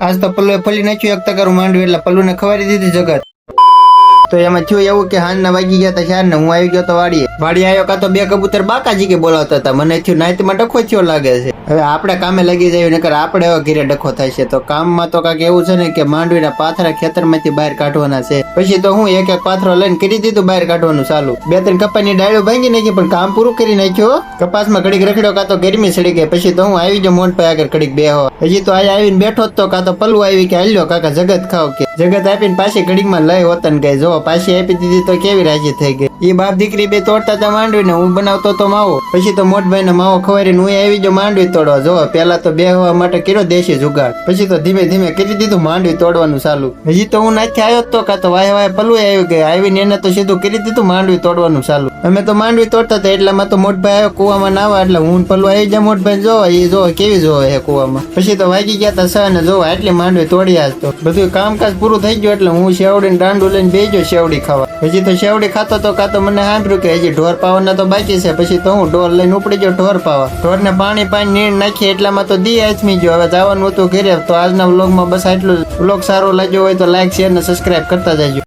આજ તો પલ્લુએ ફલી નાખ્યું 1 ટકાનું માંડવી એટલે પલ્લુને ખવારી દીધી જગત. તો એમાં થયું એવું કે હાંજના વાગી ગયા હતા 4 ને હું આવી ગયો તો વાડીએ આવ્યો કાં તો 2 કબૂતર બાકાજી કે બોલાવતા હતા. મને થયું નાઈટમાં ડખો થયો લાગે છે. હવે આપણે કામે લાગી જાય નકર આપણે હવે ઘરે ડખો થાય છે. તો કામમાં તો કાંઈક એવું છે ને કે માંડવીના પાથરા ખેતરમાંથી બહાર કાઢવાના છે. પછી તો હું એક પાથરો લઈને કરી દીધું બહાર કાઢવાનું ચાલુ. 2-3 કપાસની ડાળીઓ ભાંગી નાખી પણ કામ પૂરું કરી નાખ્યો. કપાસમાં ઘડીક રખડ્યો કાં તો ગરમી સડી ગઈ. પછી તો હું આવી ગયો મોટભાઈ આગળ ઘડીક બેહો. હજી તો આ આવીને બેઠો જ તો કાં તો પલ્લુ આવી કે હાલ્યો કાકા જગત ખાવ કે જગત આપીને પાછી ઘડીકમાં લઈ વતન ગઈ. જો પાછી આપી દીધી તો કેવી રાજી થઈ ગઈ. એ બાપ દીકરી બે તોડતા હતા માંડવીને, હું બનાવતો તો માવો. પછી તો મોટભાઈ માવો ખવારીને હું આવી ગયો માંડવી તોડવા. જો પેલા તો બેહવા માટે કર્યો દેશી જુગાડ, પછી તો ધીમે ધીમે કરી દીધું માંડવી તોડવાનું ચાલુ. હજી તો હું નાથી આવ્યો તો કાં તો વાય વાય પલ્લુ આવ્યું કે આવીને એને તો સીધું કરી દીધું માંડવી તોડવાનું ચાલુ. અમે તો માંડવી તોડતા હતા એટલામાં તો મોટભાઈ આવ્યો કુવામાં નાવા. એટલે હું પલ્લુ આવી જાય મોટભાઈ જોવા, એ જોવા કેવી જોવે હે કુવામાં. પછી તો વાગી ગયા તા 6 ને જોવા આટલી માંડવી તોડી. આજ તો બધું કામકાજ પૂરું થઈ ગયું એટલે હું શેવડીને દાંડું લઈને બેસી ગયો શેવડી ખાવા. હજી તો શેવડી ખાતો તો કાં તો મને સાંભળ્યું કે હજી ઢોર પાવાના તો બાકી છે. પછી તો હું ઢોર લઈને ઉપડી ગયો ઢોર પાવા. ઢોરને પાણી નીણ નાખી એટલામાં તો દી આચમી ગયો. હવે જવાનું હતું ઘરે. તો આજના વ્લોગમાં બસ આટલું. વ્લોગ સારો લાગ્યો હોય તો લાઈક શેર ને સબસ્ક્રાઇબ કરતા જજો.